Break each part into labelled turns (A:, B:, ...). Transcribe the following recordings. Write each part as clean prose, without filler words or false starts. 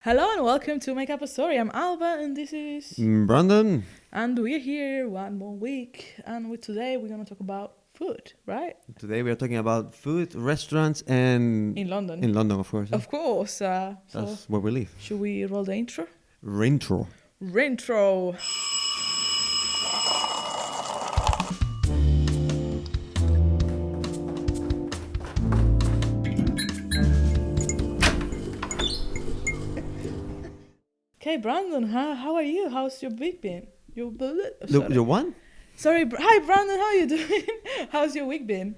A: Hello and welcome to Make Up a Story. I'm Alba and this is...
B: Brandon,
A: And we're here one more week. And today we're going to talk about food, right?
B: today we are talking about food, restaurants, and
A: In London.
B: in London, of course. Yeah.
A: Of course. So
B: That's where we live.
A: should we roll the intro?
B: Rintro.
A: Rintro. Okay, Brandon, how are you? How's your week been?
B: Your one?
A: Sorry, hi Brandon, how are you doing? How's your week been?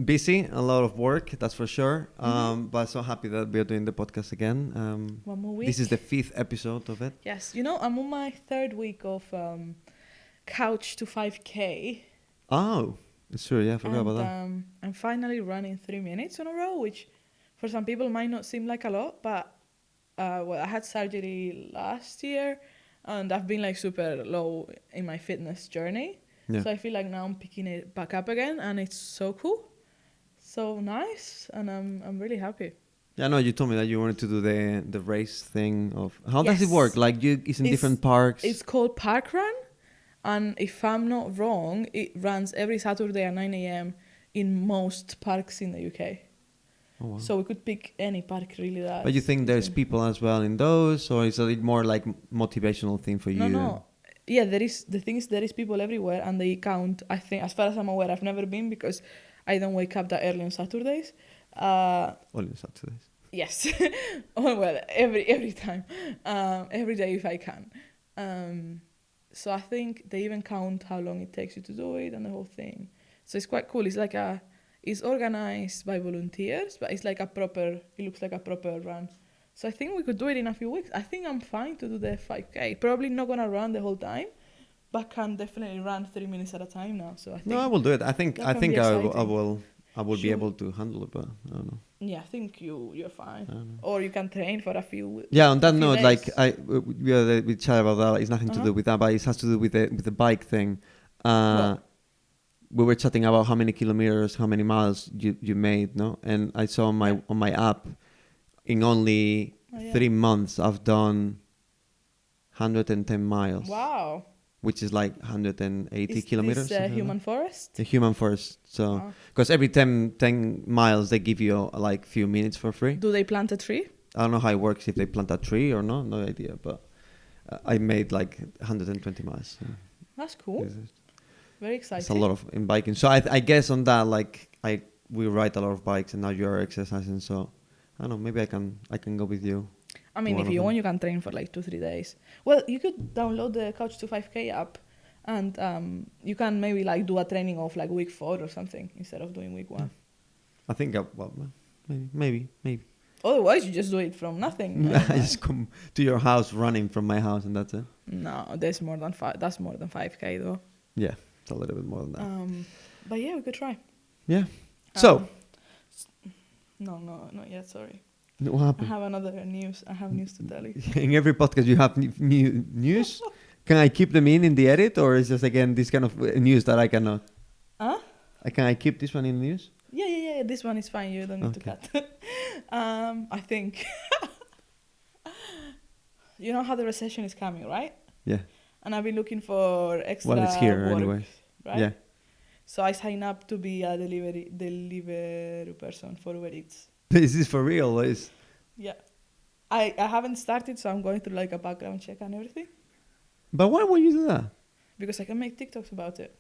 B: Busy, a lot of work, that's for sure. But so happy that we are doing the podcast again.
A: One more week.
B: This is the 5th episode of it.
A: Yes, I'm on my third week of couch to 5K.
B: Oh, it's true. Yeah, I forgot about that.
A: I'm finally running 3 minutes in a row, which for some people might not seem like a lot, but I had surgery last year and I've been like super low in my fitness journey.
B: Yeah.
A: So I feel like now I'm picking it back up again and it's so cool. So nice, and I'm really happy.
B: Yeah, no, you told me that you wanted to do the race thing of how does it
A: Yes.
B: work? Like it's in different parks.
A: It's called Park Run, and if I'm not wrong, it runs every Saturday at 9 a.m. in most parks in the UK.
B: Oh, wow.
A: So we could pick any park really.
B: But you think there's people as well in those, or is it more like motivational thing for you?
A: No. Yeah, there is. The thing is, there is people everywhere, and they count. I think, as far as I'm aware, I've never been because I don't wake up that early on Saturdays.
B: Only Saturdays.
A: Yes. Oh, well, every time, every day if I can. So I think they even count how long it takes you to do it and the whole thing. So it's quite cool. It's organized by volunteers, but it's like it looks like a proper run. So I think we could do it in a few weeks. I think I'm fine to do the 5K. Probably not gonna run the whole time, but can definitely run 3 minutes at a time now. So I think.
B: No, I will do it. I think
A: that
B: I
A: can
B: think
A: be
B: I
A: exciting.
B: will be
A: Sure.
B: able to handle it, but I don't know.
A: Yeah, I think you're fine.
B: I don't know.
A: Or you can train for a few.
B: Yeah, on that
A: few
B: note,
A: days.
B: like we chat about that. It's nothing to do with that, but it has to do with the bike thing.
A: What?
B: We were chatting about how many kilometers, how many miles you made, no? And I saw on my app, in only 3 months, I've done 110 miles.
A: Wow.
B: Which is like 180 kilometers.
A: Is this human forest?
B: The human forest. So, because every 10 miles they give you like few minutes for free.
A: Do they plant a tree?
B: I don't know how it works, if they plant a tree or not, no idea. But I made like 120 miles. So
A: That's cool. Very exciting.
B: it's a lot of in biking. So I guess on that, like we ride a lot of bikes, and now you're exercising. So I don't know, maybe I can go with you.
A: I mean, if you want, you can train for like 2-3 days. Well, you could download the Couch to 5K app, and you can maybe like do a training of like week 4 or something instead of doing week 1.
B: I think maybe.
A: Otherwise, you just do it from nothing.
B: I just come to your house running from my house, and that's it.
A: No, there's more than 5. That's more than 5K though.
B: Yeah, it's a little bit more than that.
A: But yeah, we could try.
B: Yeah. So.
A: No, not yet. Sorry.
B: What happened?
A: I have news to tell you.
B: In every podcast you have new news. Can I keep them in the edit, or is just again this kind of news that I cannot?
A: Huh?
B: Can I keep this one in the news?
A: Yeah. This one is fine. You don't need to cut. I think. You know how the recession is coming, right?
B: Yeah.
A: And I've been looking for extra.
B: Well, it's here
A: work,
B: anyway.
A: Right?
B: Yeah.
A: So I signed up to be a delivery person for Uber Eats.
B: Is this for real?
A: Yeah. I haven't started, so I'm going through like a background check and everything.
B: But why would you do that?
A: Because I can make TikToks about it.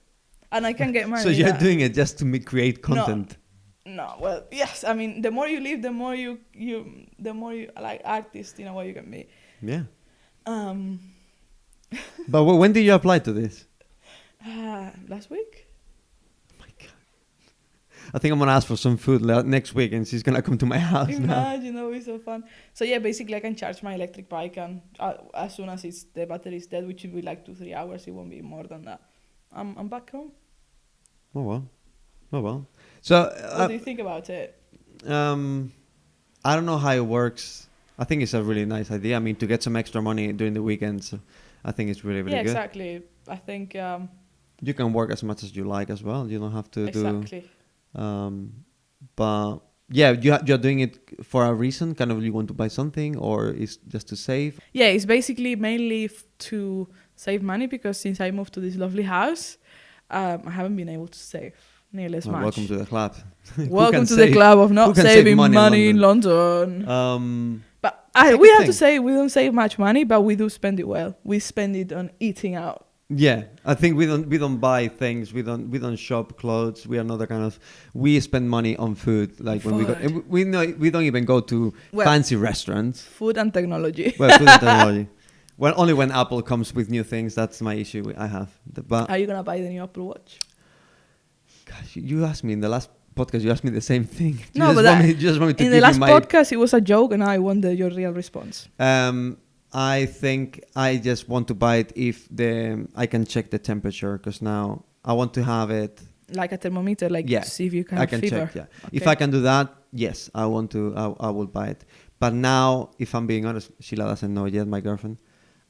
A: And I can get money.
B: So you're doing it just to create content?
A: No, well, yes. I mean, the more you live, the more you like artist in a way you can be.
B: Yeah.
A: But
B: But when did you apply to this?
A: last week.
B: I think I'm gonna ask for some food next week, and she's gonna come to my house now.
A: Imagine, that would be so fun. So yeah, basically I can charge my electric bike, and as soon as the battery is dead, which will be like 2-3 hours, it won't be more than that. I'm back home.
B: Oh well. So
A: What do you think about it?
B: I don't know how it works. I think it's a really nice idea. I mean, to get some extra money during the weekends, I think it's really good.
A: Exactly. I think
B: you can work as much as you like as well. You don't have to
A: exactly.
B: But Yeah, you're doing it for a reason. Kind of, you want to buy something, or is just to save?
A: Yeah, it's basically mainly to save money because since I moved to this lovely house, I haven't been able to save nearly as
B: Well,
A: much.
B: welcome to the club.
A: Welcome to the club of not
B: can save
A: saving
B: money
A: in
B: in
A: London. But
B: it's a
A: we
B: good
A: have to
B: thing.
A: say we don't save much money, but we do spend it well. We spend it on eating out.
B: Yeah, I think we don't buy things. We don't shop clothes. We are not the kind of. We spend money on food. Like when we go, and we don't even go to fancy restaurants.
A: Food and technology.
B: Well, food and technology. Well, only when Apple comes with new things. That's my issue. I have. But
A: are you gonna buy the new Apple Watch?
B: Gosh, you asked me in the last podcast. You asked me the same thing.
A: No, but
B: you just want me to
A: in
B: give
A: the last
B: you my
A: podcast it was a joke, and I wonder your real response.
B: I think I just want to buy it if I can check the temperature, because now I want to have it
A: like a thermometer, like to see if you can
B: I
A: have
B: can
A: fever.
B: check. Yeah,
A: Okay.
B: if I can do that, yes, I want to. I will buy it. But now, if I'm being honest, Sheila doesn't know yet. My girlfriend.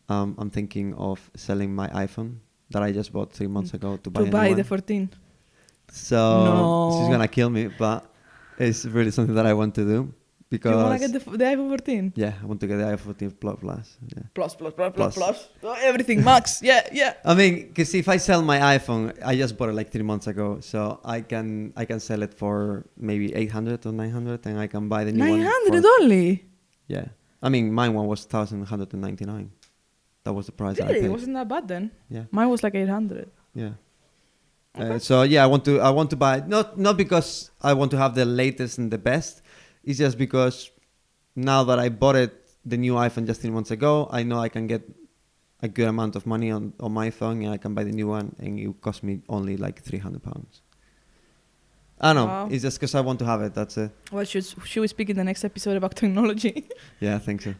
B: I'm thinking of selling my iPhone that I just bought 3 months ago to buy a new one.
A: The 14.
B: So
A: No.
B: she's gonna kill me, but it's really something that I want to do. Because
A: you want to get the iPhone 14?
B: Yeah, I want to get the iPhone 14 Plus. Yeah.
A: Plus. Oh, everything max. Yeah.
B: I mean, because if I sell my iPhone, I just bought it like 3 months ago, so I can sell it for maybe 800 or 900, and I can buy the new
A: 900
B: one.
A: only?
B: Yeah. I mean, mine one was 1,199. That was the price that I
A: Really?
B: paid.
A: It wasn't that bad then?
B: Yeah.
A: Mine was like 800.
B: Yeah.
A: Okay.
B: So yeah, I want to buy it. Not because I want to have the latest and the best. It's just because now that I bought it, the new iPhone just 3 months ago, I know I can get a good amount of money on my phone, and I can buy the new one, and it will cost me only like £300. I don't know.
A: Wow.
B: It's just because I want to have it. That's it.
A: Well, should we speak in the next episode about technology?
B: Yeah, I think so.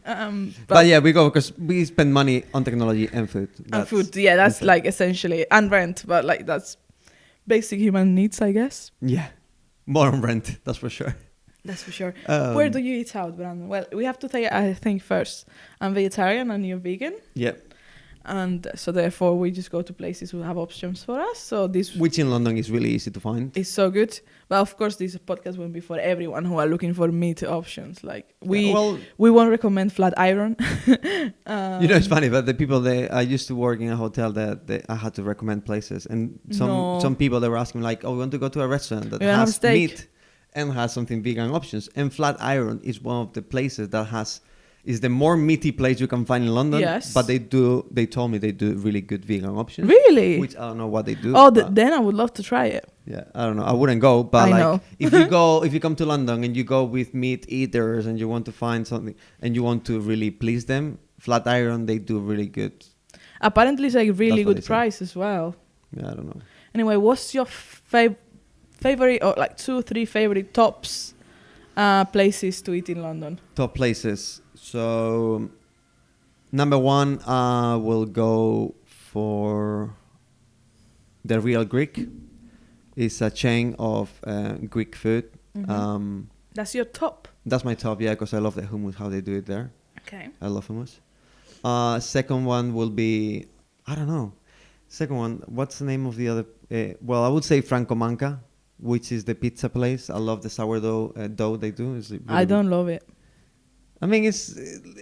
A: But
B: yeah, we go because we spend money on technology and food.
A: And food, yeah, that's like essentially, and rent, but like that's basic human needs, I guess.
B: Yeah, more on rent, that's for sure.
A: That's for sure. Where do you eat out, Brandon? Well, we have to say, I think first, I'm vegetarian and you're vegan.
B: Yep.
A: And so therefore we just go to places who have options for us. So this,
B: which in London is really easy to find.
A: It's so good. But of course this podcast won't be for everyone who are looking for meat options. Like we won't recommend flat iron.
B: It's funny, but the people I used to work in a hotel that I had to recommend places, and some people they were asking like, oh, we want to go to a restaurant that has meat and has something vegan options, and flat iron is one of the places that is the more meaty place you can find in London.
A: Yes.
B: But they told me they do really good vegan options.
A: Really?
B: Which I don't know what they do.
A: Oh, then I would love to try it.
B: Yeah, I don't know. I wouldn't go, but if you come to London and you go with meat eaters and you want to find something and you want to really please them, flat iron, they do really good.
A: Apparently it's like really good price as well.
B: Yeah, I don't know.
A: Anyway, what's your favorite or like 2-3 favorite tops places to eat in London?
B: Top places. So, number one, we'll go for the Real Greek. It's a chain of Greek food.
A: Mm-hmm. That's your top?
B: That's my top, yeah, because I love the hummus, how they do it there.
A: Okay.
B: I love hummus. Second one will be, I don't know. Second one, what's the name of the other? I would say Franco Manca, which is the pizza place. I love the sourdough dough they do.
A: I don't love it.
B: I mean, it's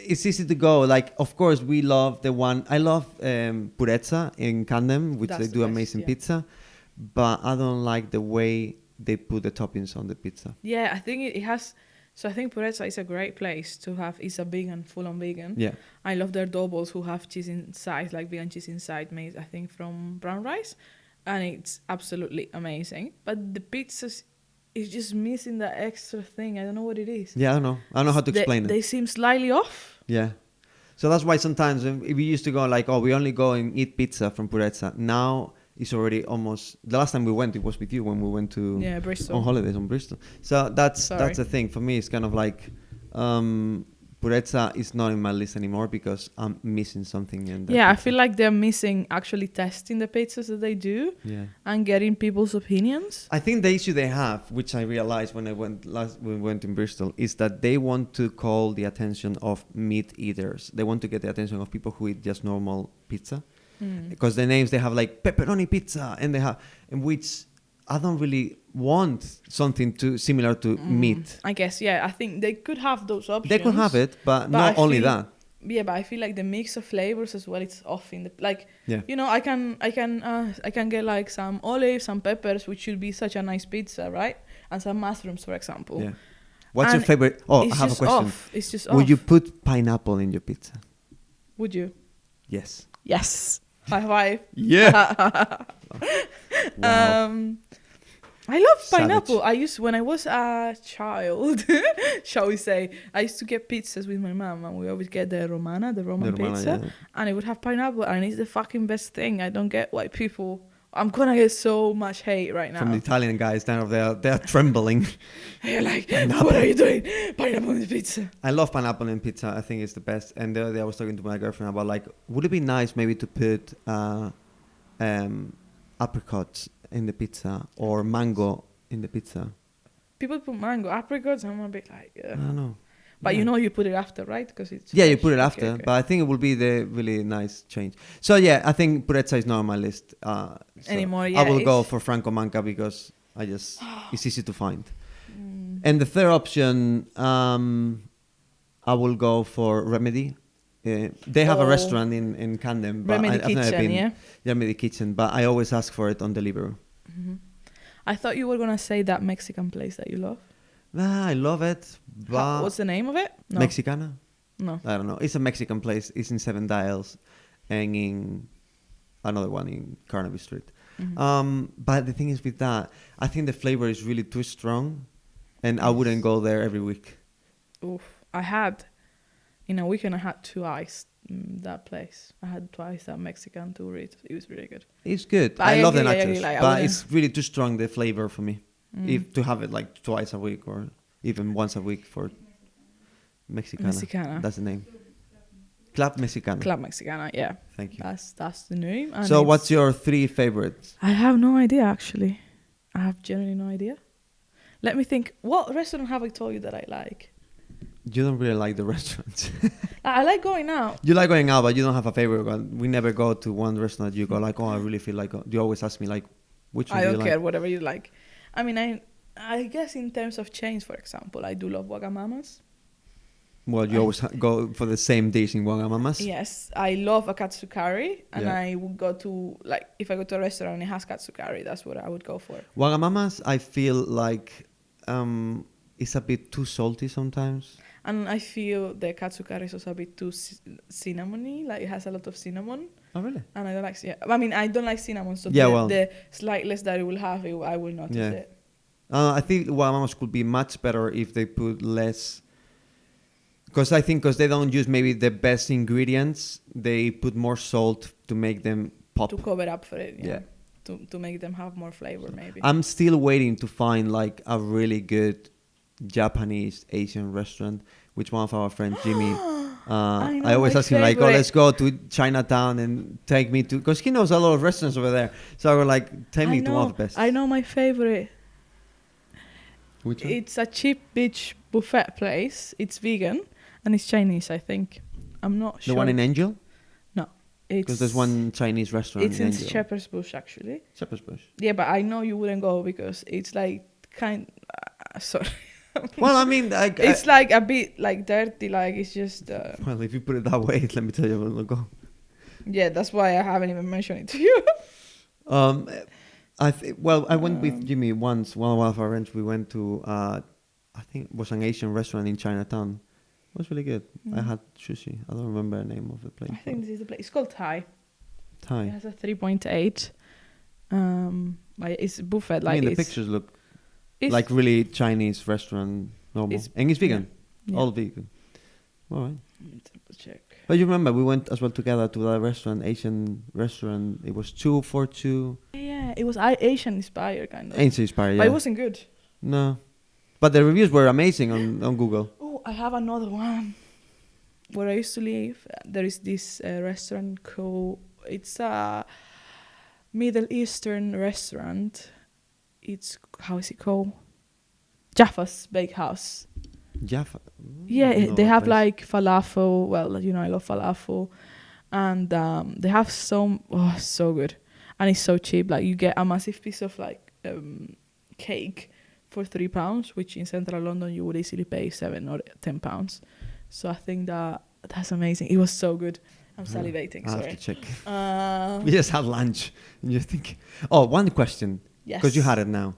B: easy to go. Like, of course, we love the one. I love Purezza in Camden, which they do amazing pizza. But I don't like the way they put the toppings on the pizza.
A: Yeah, I think it has. So I think Purezza is a great place to have. It's a vegan, full-on vegan.
B: Yeah.
A: I love their dough balls who have cheese inside, like vegan cheese inside, made I think from brown rice, and it's absolutely amazing. But the pizzas is just missing that extra thing. I don't know what it is.
B: Yeah, I don't know. I don't know how to explain it.
A: They seem slightly off.
B: Yeah. So that's why sometimes if we used to go like, oh, we only go and eat pizza from Purezza. Now it's already almost. The last time we went, it was with you when we went to
A: Bristol
B: on holidays on Bristol. So that's the thing for me. It's kind of like Purezza is not in my list anymore because I'm missing something.
A: I feel like they're missing actually testing the pizzas that they do and getting people's opinions.
B: I think the issue they have, which I realized when we went in Bristol, is that they want to call the attention of meat eaters. They want to get the attention of people who eat just normal pizza. Because the names they have like pepperoni pizza, and they have, in which I don't really want something similar to meat.
A: I guess, yeah. I think they could have those options.
B: They could have it, but
A: But
B: not
A: I
B: only
A: feel-
B: that.
A: Yeah, but I feel like the mix of flavors as well, it's off in the like.
B: Yeah.
A: You know, I can get like some olives, some peppers, which should be such a nice pizza, right? And some mushrooms, for example.
B: Yeah. What's your
A: And
B: favorite? Oh,
A: it's
B: I have a
A: just
B: question.
A: off. It's just
B: Would
A: off.
B: you put pineapple in your pizza?
A: Would you?
B: Yes.
A: Yes. High five.
B: Yeah. Wow.
A: I love
B: Savage.
A: pineapple. When I was a child, shall we say, I used to get pizzas with my mom, and we always get the Roman pizza,
B: Yeah.
A: and it would have pineapple, and it's the fucking best thing. I don't get why people. I'm gonna get so much hate right now.
B: From the Italian guys down there, they're trembling.
A: You're like, what are you doing? Pineapple in the pizza.
B: I love pineapple in pizza. I think it's the best. And the other day I was talking to my girlfriend about like, would it be nice maybe to put apricots in the pizza or mango in the pizza?
A: People put mango, apricots. I'm a bit like,
B: I don't know.
A: but
B: Yeah.
A: you know, you put it after, right? Because it's
B: Yeah, you
A: fresh.
B: put it
A: Okay,
B: after,
A: okay.
B: but I think it will be the really nice change. So yeah, I think purezza is not on my list so
A: Anymore,
B: I
A: yeah,
B: will go
A: it's-
B: for Franco Manca because it's easy to find. And the third option, I will go for Remedy. They have a
A: Oh.
B: restaurant in Camden, but
A: Remedy
B: I've never
A: Kitchen,
B: been.
A: yeah.
B: Remedy Kitchen, but I always ask for it on Deliveroo.
A: I thought you were gonna say that Mexican place that you love.
B: Nah, I love it, but
A: What's the name of it? No.
B: Mexicana.
A: No.
B: I don't know. It's a Mexican place. It's in Seven Dials, and in another one in Carnaby Street. But the thing is with that, I think the flavor is really too strong, and I wouldn't go there every week.
A: Oof. I had, in a weekend, I had twice that place. I had twice that Mexican to read. It was really good.
B: It's good.
A: But
B: I love the
A: agree, I
B: nachos,
A: agree, like, I
B: but
A: wouldn't-
B: it's really too strong the flavor for me. If to have it like twice a week or even once a week for Mexicana.
A: Mexicana.
B: That's the name. Club Mexicana.
A: Club Mexicana, yeah.
B: Thank you.
A: That's the name. And
B: So
A: it's-
B: what's your 3 favorites?
A: I have no idea, actually. I have generally no idea. Let me think. What restaurant have I told you that I like?
B: You don't really like the restaurants.
A: I like going out.
B: You like going out, but you don't have a favorite one. We never go to one restaurant. You go like, oh, I really feel like. You always ask me like, which one
A: I
B: do you
A: don't care,
B: like?
A: whatever you like. I mean, I guess in terms of chains, for example, I do love Wagamamas.
B: Well, you always go for the same dish in Wagamamas.
A: Yes, I love a katsu curry, and
B: Yeah.
A: I would go to, like, if I go to a restaurant and it has katsu curry, that's what I would go for.
B: Wagamamas, I feel like it's a bit too salty sometimes.
A: And I feel the katsu curry is also a bit too cinnamony, like it has a lot of cinnamon,
B: Oh, really?
A: and I don't like. Yeah, I mean, I don't like cinnamon, so
B: Yeah,
A: the,
B: well-
A: the slight less that it will have, I will notice
B: Yeah.
A: it.
B: I think Wagamamas could be much better if they put less. Because they don't use maybe the best ingredients, they put more salt to make them pop.
A: To cover up for it,
B: Yeah.
A: To make them have more flavor, maybe.
B: I'm still waiting to find like a really good Japanese Asian restaurant, which one of our friends, Jimmy,
A: I know
B: I always
A: my
B: ask him like, oh,
A: favorite.
B: let's go to Chinatown and take me to, because he knows a lot of restaurants over there. So I was like, take me to one of the best.
A: I know my favorite.
B: Which one?
A: It's a cheap beach buffet place. It's vegan and it's Chinese, I think. I'm not
B: The
A: sure.
B: one in Angel?
A: No, it's
B: Because there's one Chinese restaurant
A: It's
B: in
A: in
B: Angel.
A: Shepherd's Bush, actually.
B: Shepherd's Bush.
A: Yeah, but I know you wouldn't go because it's like sorry.
B: Well, I mean,
A: It's like a bit like dirty. Like it's just.
B: well, if you put it that way, let me tell you, I will go.
A: Yeah, that's why I haven't even mentioned it to you.
B: I went with Jimmy once. One of our friends, we went to, I think it was an Asian restaurant in Chinatown. It was really good. I had sushi. I don't remember the name of the place.
A: I think this is the place. It's called Thai. It
B: Thai.
A: has a 3.8. But it's buffet. Like
B: I mean, the
A: it's,
B: pictures look
A: it's,
B: like really Chinese restaurant, normal. And it's vegan.
A: yeah.
B: All vegan. All right.
A: Let me double check.
B: But you remember, we went as well together to that restaurant, Asian restaurant. It was 242.
A: Yeah, it was Asian inspired kind of.
B: Asian inspired,
A: But
B: yeah.
A: it wasn't good.
B: No. But the reviews were amazing on Google.
A: Oh, I have another one. Where I used to live, there is this restaurant called. It's a Middle Eastern restaurant. It's how is it called? Jaffa's Bakehouse.
B: Jaffa.
A: Yeah,
B: No,
A: they have
B: place.
A: like falafel. Well, you know, I love falafel, and they have so good, and it's so cheap. Like you get a massive piece of like cake for £3, which in central London you would easily pay £7 or £10. So I think that's amazing. It was so good. I'm salivating.
B: I have
A: Sorry.
B: to check. We just had lunch, and you think. Oh, one question.
A: Yes.
B: Because you had it now.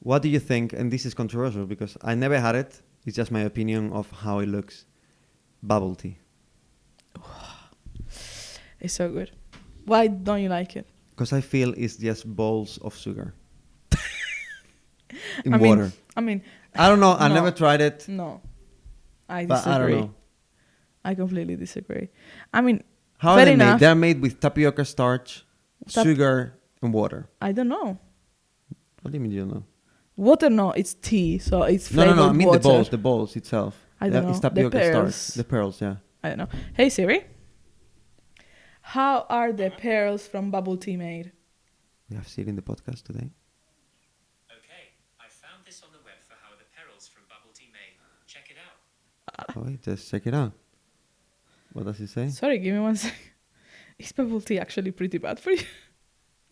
B: What do you think? And this is controversial because I never had it. It's just my opinion of how it looks. Bubble tea.
A: It's so good. Why don't you like it?
B: Because I feel it's just bowls of sugar in
A: I mean-
B: water.
A: I mean,
B: I don't know. I
A: No.
B: never tried it,
A: no. I
B: but
A: disagree.
B: I don't know.
A: I completely disagree. I mean,
B: How are
A: fair
B: they made?
A: enough.
B: They're made with tapioca starch, sugar, and water.
A: I don't know.
B: What do you mean you don't know?
A: Water, no, it's tea, so it's
B: No,
A: flavored
B: no, no. I mean
A: water.
B: the bowls itself.
A: I don't
B: It's
A: know. The
B: tapioca
A: pearls.
B: starch. The pearls, yeah.
A: I don't know. Hey Siri, how are the pearls from bubble tea made?
B: We have seen in the podcast today.
C: Okay, I found this on the web for how the perils from bubble tea made. Check it out.
B: Oh, wait, just check it out. What does it say?
A: Sorry, give me 1 second. Is bubble tea actually pretty bad for you?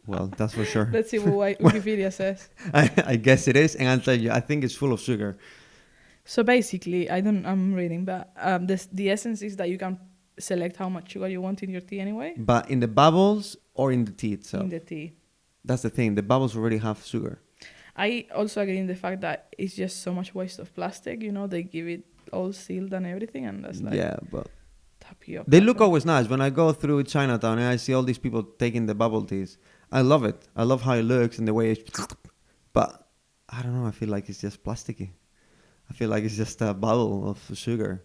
B: Well, that's for sure.
A: Let's see what Wikipedia says.
B: I guess it is, and I'll tell you, I think it's full of sugar.
A: So basically, I'm reading, but the essence is that you can select how much sugar you want in your tea anyway.
B: But in the bubbles or in the tea itself?
A: In the tea.
B: That's the thing. The bubbles already have sugar.
A: I also agree in the fact that it's just so much waste of plastic. They give it all sealed and everything, and that's like
B: Yeah, but
A: tapioca.
B: they look always nice. When I go through Chinatown and I see all these people taking the bubble teas, I love it. I love how it looks and the way it... But I don't know. I feel like it's just plasticky. I feel like it's just a bubble of sugar.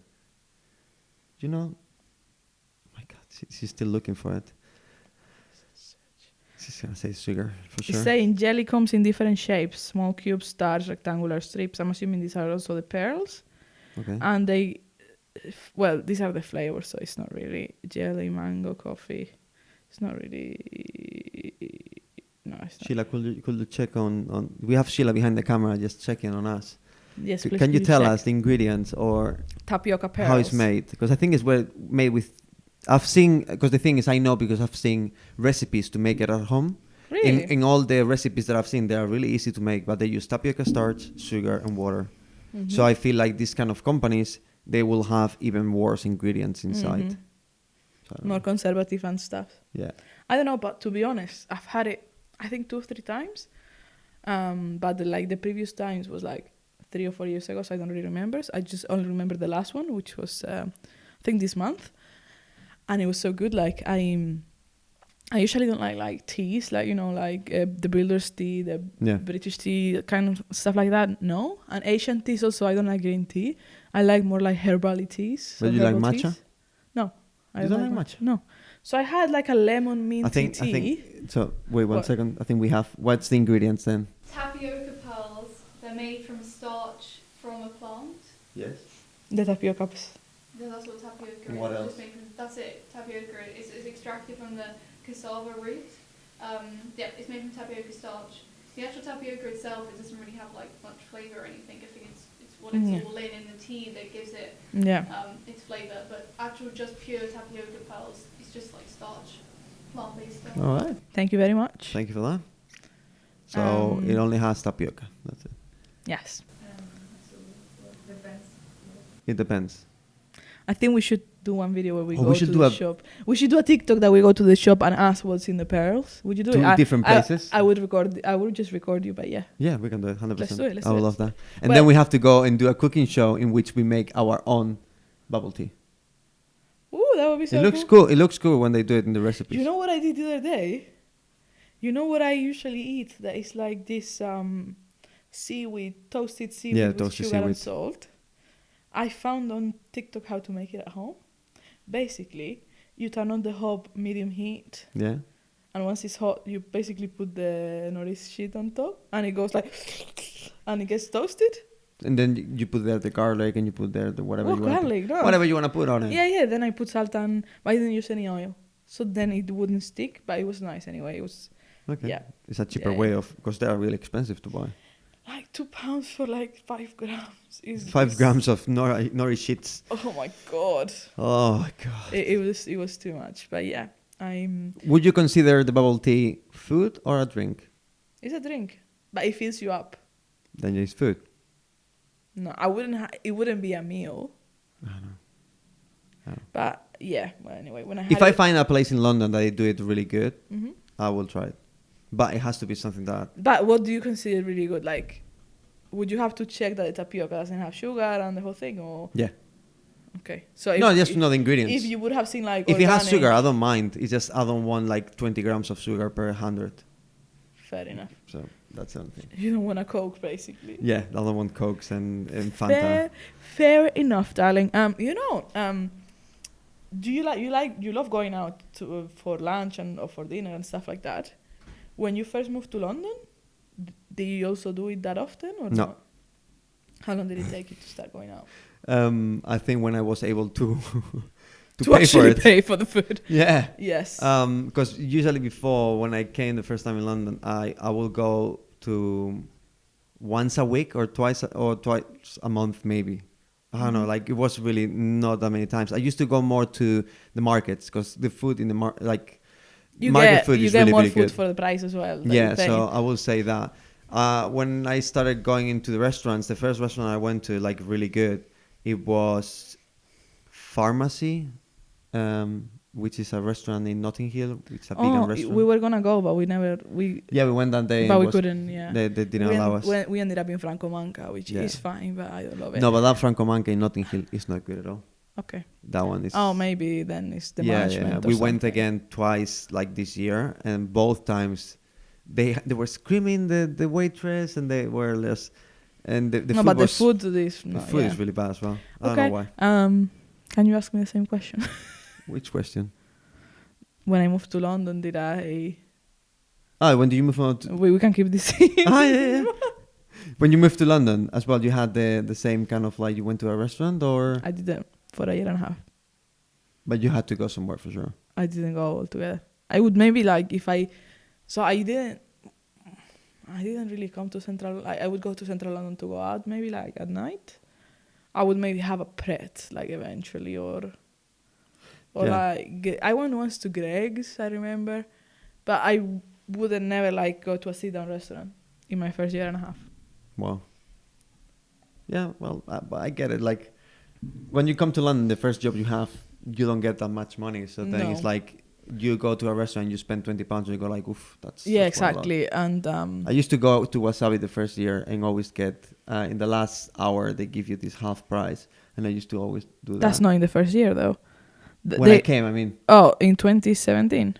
B: You know? Oh my God, she's still looking for it. She's gonna say sugar for
A: It's
B: sure.
A: saying jelly comes in different shapes: small cubes, stars, rectangular strips. I'm assuming these are also the pearls,
B: Okay.
A: and these are the flavors. So it's not really jelly, mango, coffee. It's not really. No, it's not.
B: Sheila, could you check on? We have Sheila behind the camera just checking on us.
A: Yes, please.
B: Can you tell
A: check.
B: us the ingredients or
A: Tapioca pearls.
B: how it's made? Because I think it's made with. I've seen, because the thing is, I know because I've seen recipes to make it at home.
A: Really?
B: In all the recipes that I've seen, they are really easy to make, but they use tapioca starch, sugar, and water.
A: Mhm.
B: So I feel like these kind of companies, they will have even worse ingredients inside.
A: Mhm.
B: So I don't
A: More
B: know.
A: conservative and stuff.
B: Yeah.
A: I don't know, but to be honest, I've had it, I think 2 or 3 times. But the previous times was like 3 or 4 years ago, so I don't really remember. I just only remember the last one, which was, I think this month. And it was so good. Like, I usually don't like teas, the builder's tea, the
B: Yeah.
A: British tea, kind of stuff like that. No. And Asian teas also, I don't like green tea. I like more like herbal teas.
B: But you like
A: herbal
B: matcha?
A: teas. No. I
B: You don't like matcha?
A: No. So I had like a lemon minty
B: I think.
A: tea.
B: So wait one
A: What?
B: second. I think we have. What's the ingredients then?
D: Tapioca pearls, they're made from starch from a plant.
B: Yes.
A: The tapioca.
D: That's what tapioca
B: And
D: is.
B: what
D: It's
B: else?
D: just made from, that's it. Tapioca is extracted from the cassava root. It's made from tapioca starch. The actual tapioca itself, it doesn't really have like much flavor or anything. I think it's what it's
A: Yeah.
D: all in the tea that gives it
A: Yeah.
D: its flavor. But actual just pure tapioca pearls, it's just like starch, plant-based stuff.
B: All right.
A: Thank you very much.
B: Thank you for that. So
A: Um,
B: it only has tapioca. That's it.
A: Yes.
B: It depends.
A: I think we should do one video where we
B: Oh,
A: go
B: we should
A: to
B: do
A: the
B: a-
A: shop. We should do a TikTok that we go to the shop and ask what's in the pearls. Would you do
B: Two
A: it?
B: different places?
A: I would record. I would just record you, but yeah.
B: Yeah, we can do it. 100%.
A: Let's do it, let's
B: I
A: do
B: would
A: it.
B: love that. And
A: Well-
B: then we have to go and do a cooking show in which we make our own bubble tea.
A: Ooh, that would be so
B: It looks
A: cool.
B: cool. It looks cool when they do it in the recipes.
A: You know what I did the other day? You know what I usually eat? That is like this seaweed, toasted seaweed
B: Yeah,
A: with
B: toasted
A: sugar and
B: seaweed.
A: salt. I found on TikTok how to make it at home. Basically, you turn on the hob medium heat,
B: Yeah.
A: and once it's hot, you basically put the nourish sheet on top, and it goes like, and it gets toasted.
B: And then you put there the garlic and you put there the whatever
A: Oh,
B: you want.
A: garlic, no.
B: Whatever you want to put on it.
A: Yeah. Then I put salt and, but I didn't use any oil, so then it wouldn't stick. But it was nice anyway. It was
B: Okay.
A: yeah,
B: It's a cheaper
A: Yeah.
B: way of, because they are really expensive to buy.
A: like £2 for like 5 grams. Is
B: 5 grams of nori sheets.
A: Oh my god!
B: Oh my god.
A: It was too much. But yeah,
B: Would you consider the bubble tea food or a drink?
A: It's a drink, but it fills you up.
B: Then it's food.
A: No, I wouldn't. It wouldn't be a meal.
B: I don't know.
A: But yeah. Well, anyway, when I had
B: If I
A: it,
B: find a place in London that they do it really good,
A: Mhm.
B: I will try it. But it has to be something that.
A: But what do you consider really good? Like, would you have to check that the tapioca doesn't have sugar and the whole thing, or?
B: Yeah.
A: Okay. So if,
B: No, just
A: if,
B: know the ingredients.
A: if you would have seen like
B: If it has
A: organic-
B: sugar, I don't mind. It's just I don't want like 20 grams of sugar per 100.
A: Fair enough.
B: So that's something.
A: You don't want a Coke, basically.
B: Yeah, I don't want Cokes and Fanta.
A: Fair enough, darling. Do you love going out to for lunch and or for dinner and stuff like that? When you first moved to London, did you also do it that often or
B: No.
A: not? How long did it take you to start going out?
B: I think when I was able to
A: To
B: pay for
A: actually
B: it.
A: pay for the food.
B: Yeah.
A: Yes.
B: Because usually before, when I came the first time in London, I will go to once a week or twice a month maybe. I don't know. Like it was really not that many times. I used to go more to the markets because the food in the market food
A: you
B: is
A: get
B: really
A: more
B: really
A: food
B: good.
A: for the price as well. that
B: Yeah,
A: you pay.
B: so I will say that. When I started going into the restaurants, the first restaurant I went to, like really good, it was Pharmacy, which is a restaurant in Notting Hill. It's a vegan restaurant.
A: we were gonna go, but we
B: went that day.
A: but
B: and
A: we
B: was-
A: couldn't. Yeah,
B: They didn't allow us.
A: We ended up in Francomanca, which
B: Yeah.
A: is fine, but I don't love it.
B: No, but that Francomanca in Notting Hill is not good at all.
A: Okay.
B: That one is.
A: Oh, maybe then it's the
B: yeah,
A: management.
B: yeah.
A: or
B: We went
A: something.
B: again twice, like this year, and both times they were screaming the waitress, and they were less. And the
A: No,
B: food
A: but
B: was,
A: the food is
B: the
A: no,
B: food
A: yeah.
B: is really bad as well. I
A: Okay.
B: don't know why.
A: Can you ask me the same question?
B: Which question?
A: When I moved to London, did I?
B: Oh, when did you move on? To,
A: We can keep this.
B: yeah. When you moved to London as well, you had the same kind of like you went to a restaurant, or
A: I didn't for a year and a half.
B: but you had to go somewhere for sure.
A: I didn't go altogether. I would maybe like if I, so I didn't really come to Central. I would go to Central London to go out maybe like at night. I would maybe have a Pret like eventually or
B: Yeah.
A: like I went once to Greg's, I remember, but I wouldn't never like go to a sit down restaurant in my first year and a half.
B: Wow. Yeah, well, but I get it. Like when you come to London, the first job you have, you don't get that much money. So then
A: No.
B: it's like you go to a restaurant, you spend £20, and you go like, oof, that's
A: Yeah,
B: that's quite a lot.
A: exactly. And
B: I used to go to Wasabi the first year and always get in the last hour they give you this half price, and I used to always do
A: that's
B: that.
A: not in the first year though.
B: When I came, I mean,
A: Oh, in 2017?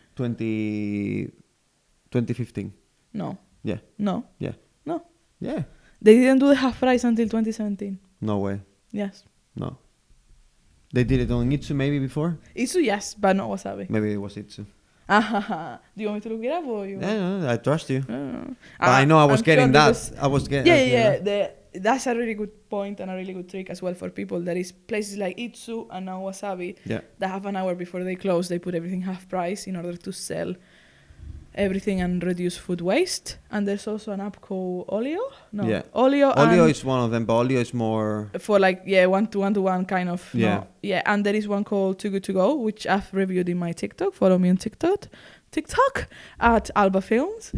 B: 2015.
A: No.
B: Yeah.
A: No.
B: Yeah.
A: No.
B: Yeah.
A: They didn't do the half price until 2017.
B: No way.
A: Yes.
B: No. They did it on Itsu maybe before.
A: Itsu, yes, but not wasabi.
B: Maybe it was Itsu.
A: Do you want me to look it up or you?
B: Yeah, no, I trust you.
A: No.
B: But I know I was
A: I'm
B: getting
A: sure
B: that.
A: because-
B: I was getting.
A: Yeah. That's a really good point and a really good trick as well for people. There is places like Itsu and now Wasabi
B: Yeah.
A: that have an hour before they close. They put everything half price in order to sell everything and reduce food waste. And there's also an app called Olio. No,
B: Yeah.
A: Olio.
B: Olio
A: and
B: is one of them, but Olio is more.
A: for like one-to-one kind of.
B: Yeah.
A: No, yeah. And there is one called Too Good To Go, which I've reviewed in my TikTok. Follow me on TikTok at Alba Films.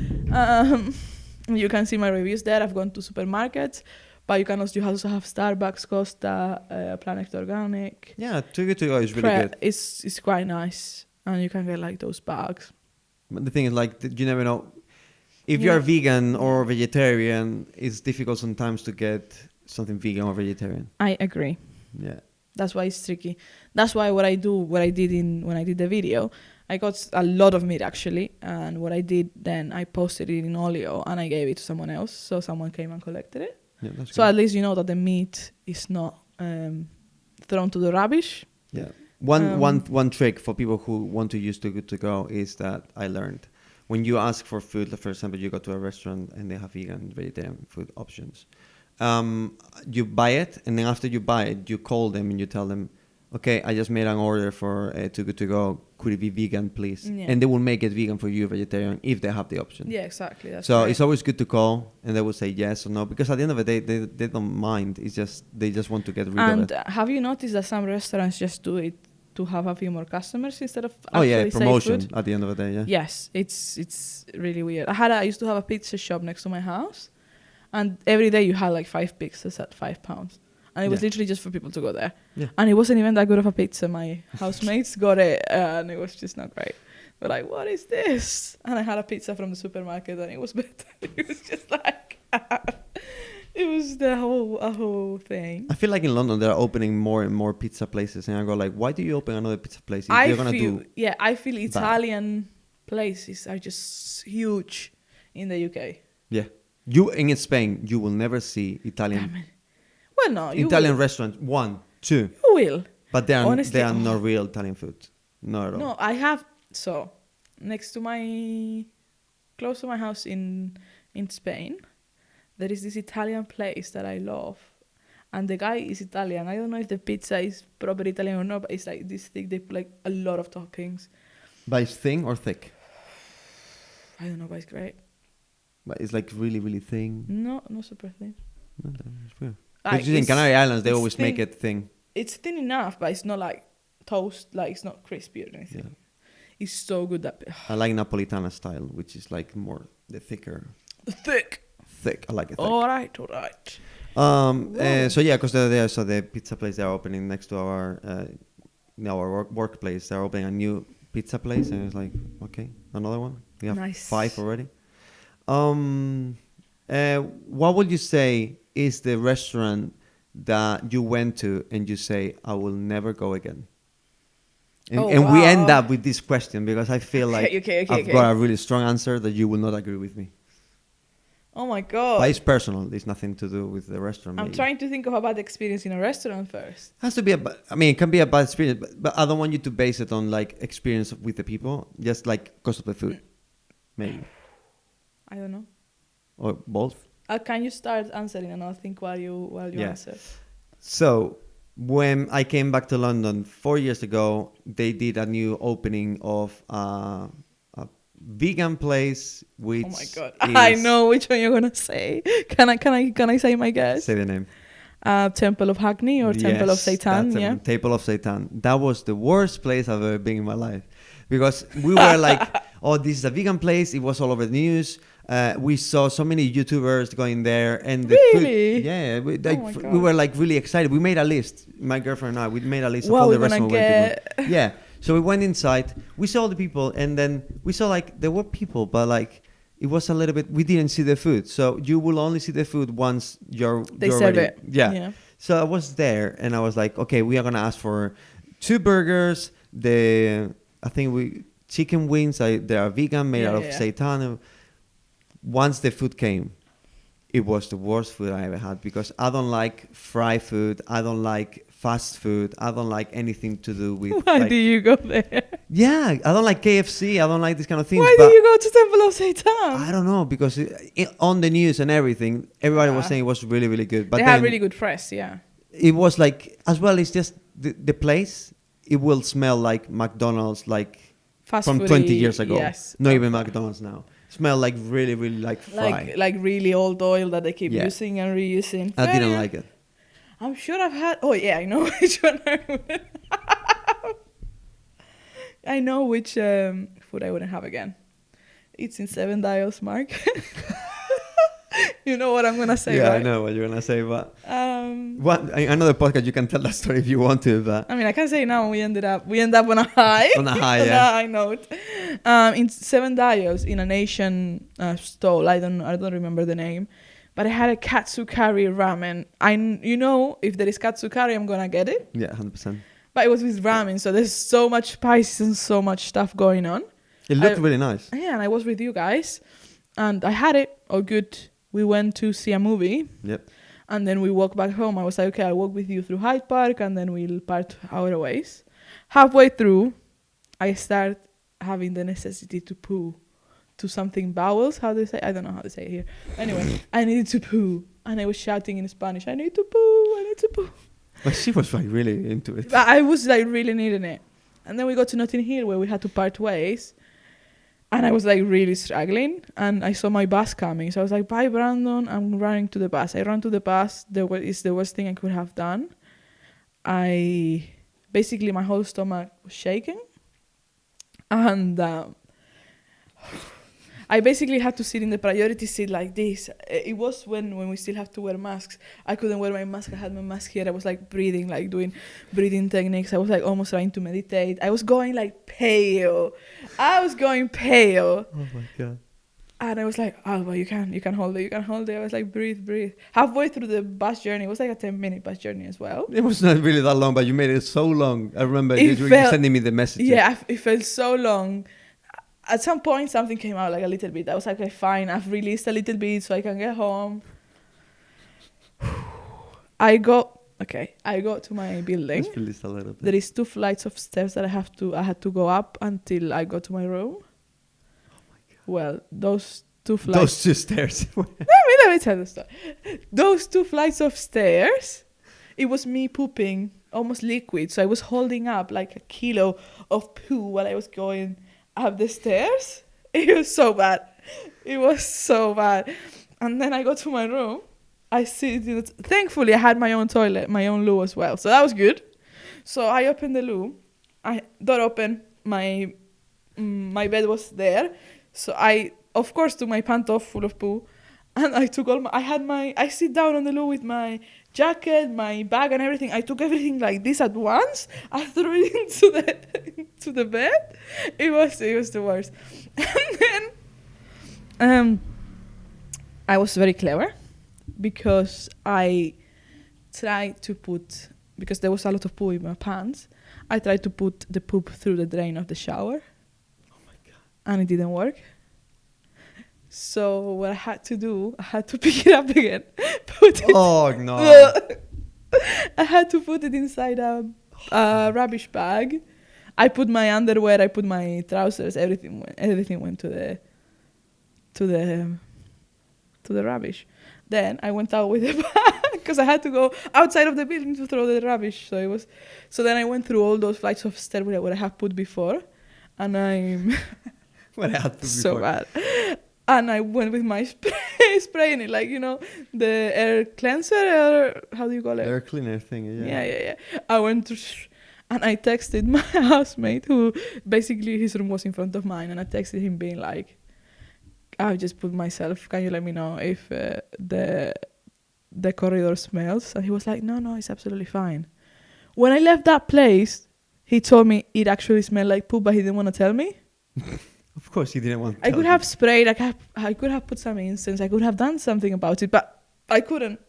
A: You can see my reviews there. I've gone to supermarkets, but you also have Starbucks, Costa, Planet Organic.
B: Yeah, Too Good To Go is really good.
A: It's quite nice, and you can get like those bags.
B: But the thing is, like, you never know. If
A: Yeah.
B: you're vegan or vegetarian, it's difficult sometimes to get something vegan or vegetarian.
A: I agree.
B: Yeah.
A: That's why it's tricky. That's why when I did the video, I got a lot of meat actually, and what I did then, I posted it in Olio and I gave it to someone else, so someone came and collected it.
B: Yeah, that's
A: So
B: good.
A: at least you know that the meat is not thrown to the rubbish.
B: Yeah.
A: Um,
B: One trick for people who want to use Too Good To Go is that I learned. When you ask for food, for example, you go to a restaurant and they have vegan, vegetarian food options. You buy it, and then after you buy it, you call them and you tell them, okay, I just made an order for Too Good To Go. Could it be vegan, please?
A: Yeah.
B: And they will make it vegan for you, vegetarian, if they have the option.
A: Yeah, exactly. That's
B: So
A: right.
B: it's always good to call, and they will say yes or no, because at the end of the day, they don't mind. It's just they just want to get rid of
A: And
B: it.
A: have you noticed that some restaurants just do it to have a few more customers instead of
B: Oh yeah,
A: actually save
B: promotion
A: food.
B: at the end of the day. Yeah.
A: Yes, it's really weird. I used to have a pizza shop next to my house, and every day you had like 5 pizzas at £5, and it was
B: Yeah.
A: literally just for people to go there.
B: Yeah.
A: And it wasn't even that good of a pizza. My housemates got it, and it was just not great. But like, what is this? And I had a pizza from the supermarket, and it was better. It was just like, it was a whole thing.
B: I feel like in London they're opening more and more pizza places, and I go like, why do you open another pizza place if
A: I
B: you're gonna
A: feel,
B: do?
A: I feel Italian places are just huge in the UK.
B: Yeah. You in Spain, you will never see Italian
A: Damn it. Well, no, you
B: Italian
A: will.
B: restaurant 1, 2,
A: You will.
B: but they are
A: Honestly,
B: not real Italian food. Not at all.
A: No, I have. So, next to close to my house in Spain, there is this Italian place that I love. And the guy is Italian. I don't know if the pizza is proper Italian or not, but it's like this thick. They put like a lot of toppings.
B: But it's thin or thick?
A: I don't know, but it's great.
B: But it's like really, really thin.
A: No, not super thin.
B: No, that's weird.
A: Like,
B: Because in
A: it's-
B: Canary Islands, they
A: it's
B: always make
A: thin.
B: it thin.
A: It's thin enough, but it's not like toast. Like it's not crispy or anything.
B: Yeah.
A: It's so good that
B: I like Napolitana style, which is like more the thicker.
A: thick.
B: Thick. I like it thick.
A: All right.
B: So yeah, because the pizza place they're opening next to our workplace. They're opening a new pizza place, and it's like, okay, another one. We have
A: Nice.
B: 5 already. What would you say is the restaurant that you went to and you say, I will never go again? And,
A: Oh,
B: and we end
A: wow.
B: up with this question because I feel like
A: Okay,
B: I've got a really strong answer that you will not agree with me.
A: Oh my god.
B: But it's personal. It's nothing to do with the restaurant.
A: I'm
B: maybe.
A: trying to think of a bad experience in a restaurant first.
B: Has to be it can be a bad experience, but I don't want you to base it on like experience with the people, just like because of the food, maybe,
A: I don't know.
B: or both.
A: Can you start answering and I'll think while you
B: Yeah.
A: answer.
B: So when I came back to London 4 years ago, they did a new opening of a vegan place, which
A: Oh my god.
B: is,
A: I know which one you're gonna say. Can I say my guess?
B: Say the name.
A: Temple of Hackney or Temple of
B: Yes,
A: Satan,
B: that's
A: yeah.
B: Temple of Satan. That was the worst place I've ever been in my life, because we were like, oh, this is a vegan place. It was all over the news. We saw so many YouTubers going there, and the
A: Really?
B: food. Yeah, we,
A: Oh my
B: we
A: God.
B: were like really excited. We made a list. My girlfriend and I. We made a list of
A: What
B: all
A: we're
B: the
A: gonna
B: restaurants we went to.
A: get.
B: Yeah. So we went inside. We saw all the people, and then we saw like there were people, but like it was a little bit. We didn't see the food, so you will only see the food once
A: They
B: you're
A: serve
B: already,
A: it.
B: Yeah. So I was there, and I was like, okay, we are gonna ask for 2 burgers. I think chicken wings. They are vegan, made
A: Yeah,
B: out of
A: yeah.
B: seitan. Once the food came, it was the worst food I ever had, because I don't like fried food. I don't like fast food. I don't like anything to do with.
A: Why
B: like,
A: do you go there?
B: Yeah, I don't like KFC. I don't like these kind of things.
A: Why
B: but
A: do you go to Temple of Satan?
B: I don't know, because on the news and everything, everybody was
A: Yeah.
B: saying it was really, really good. But
A: They
B: then
A: have really good press, yeah.
B: it was like, as well, it's just the place. It will smell like McDonald's, like
A: Fast
B: from
A: foody,
B: 20 years ago.
A: Yes.
B: Not even McDonald's now. Smell like really, really like fried.
A: Like really old oil that they keep
B: Yeah.
A: using and reusing.
B: I
A: Fair
B: didn't
A: enough.
B: like it.
A: I'm sure I've had. Oh yeah, I know which one. I know which food I wouldn't have again. It's in 7 Dials, Mark. You know what I'm gonna say,
B: Yeah,
A: right?
B: I know what you're gonna say, but
A: Um,
B: another podcast you can tell that story if you want to, but
A: I mean, I can say now we end up on a high.
B: on a high,
A: On
B: yeah.
A: a high note. In 7 Dials, in an Asian stall, I don't remember the name, but I had a katsu curry ramen. If there is katsu curry, I'm gonna get it.
B: Yeah, 100%.
A: But it was with ramen, so there's so much spices and so much stuff going on.
B: It looked really nice.
A: Yeah, and I was with you guys, and I had it. All good. We went to see a movie,
B: Yep.
A: and then we walked back home. I was like, okay, I'll walk with you through Hyde Park, and then we'll part our ways. Halfway through, I start having the necessity to poo, to something bowels. How do they say? I don't know how to say it here. Anyway, I needed to poo, and I was shouting in Spanish, I need to poo, I need to poo.
B: But she was like really into it.
A: But I was like really needing it. And then we got to Notting Hill where we had to part ways. And I was like really struggling. And I saw my bus coming. So I was like, bye, Brandon. I'm running to the bus. I ran to the bus. It's the worst thing I could have done. basically my whole stomach was shaking, and I basically had to sit in the priority seat like this. It was when we still have to wear masks. I couldn't wear my mask. I had my mask here. I was like breathing, like doing breathing techniques. I was like almost trying to meditate. I was going like pale.
B: Oh my god.
A: And I was like, Alba, you can hold it. I was like, breathe. Halfway through the bus journey, it was like a 10-minute bus journey as well.
B: It was not really that long, but you made it so long. I remember you were sending me the messages.
A: Yeah, it felt so long. At some point, something came out like a little bit. I was like, okay, fine. I've released a little bit so I can get home. I got to my building.
B: Let's release a little bit.
A: There is 2 flights of steps that I had to go up until I got to my room.
B: Oh my god.
A: Well, those 2 flights.
B: Those 2 stairs.
A: Let me tell the story. Those 2 flights of stairs, it was me pooping, almost liquid. So I was holding up like a kilo of poo while I was going up the stairs. It was so bad. And then I go to my room. I see, thankfully I had my own toilet, my own loo as well. So that was good. So I opened the loo. Door open. My bed was there. So I, of course, took my pant off full of poo. And I took I sit down on the loo with my jacket, my bag and everything. I took everything like this at once. I threw it into the bed. It was the worst. And then I was very clever because I tried to put, because there was a lot of poo in my pants, I tried to put the poop through the drain of the shower.
B: Oh my god.
A: And it didn't work. So what I had to do, I had to pick it up again.
B: Oh no.
A: I had to put it inside a rubbish bag. I put my underwear, I put my trousers, everything went to the rubbish. Then I went out with the bag because I had to go outside of the building to throw the rubbish. So then I went through all those flights of stairs where I had put before, and I'm
B: What I had to
A: so
B: before.
A: bad. And I went with my spraying it, like, the air cleanser, or how do you call it?
B: Air cleaner thing, yeah.
A: Yeah. I went to, and I texted my housemate, who basically his room was in front of mine, and I texted him being like, I just put myself, can you let me know if the corridor smells? And he was like, no, it's absolutely fine. When I left that place, he told me it actually smelled like poop, but he didn't want to tell me.
B: Of course he didn't want to
A: I
B: tell
A: could
B: you.
A: have sprayed, I could have put some incense, I could have done something about it, but I couldn't.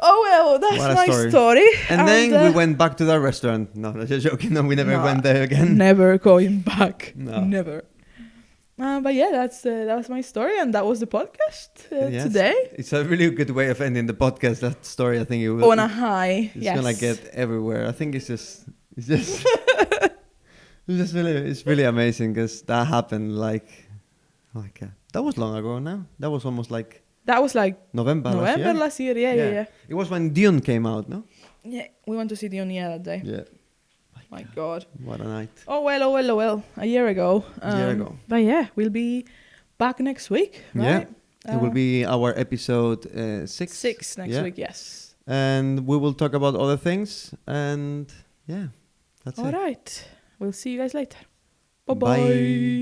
A: Oh well, that's
B: What a
A: my story.
B: And then we went back to that restaurant. No, I'm just joking. No, we never went there again.
A: Never going back.
B: No.
A: Never. But yeah, that was my story, and that was the podcast
B: Yes.
A: today.
B: It's a really good way of ending the podcast. That story, I think it will.
A: On a high,
B: It's
A: yes.
B: gonna get everywhere. I think it's just it's really amazing because that happened like that was long ago now. That was almost like
A: That was like
B: November
A: last year. Yeah.
B: It was when Dune came out, no?
A: Yeah, we went to see the Onia that day.
B: Yeah.
A: My God.
B: What a night.
A: Oh well. A year ago. But yeah, we'll be back next week, right?
B: It will be our episode 6.
A: 6 next week, yes.
B: And we will talk about other things. And yeah, that's
A: All
B: it.
A: right. We'll see you guys later.
B: Bye.
A: Bye-bye.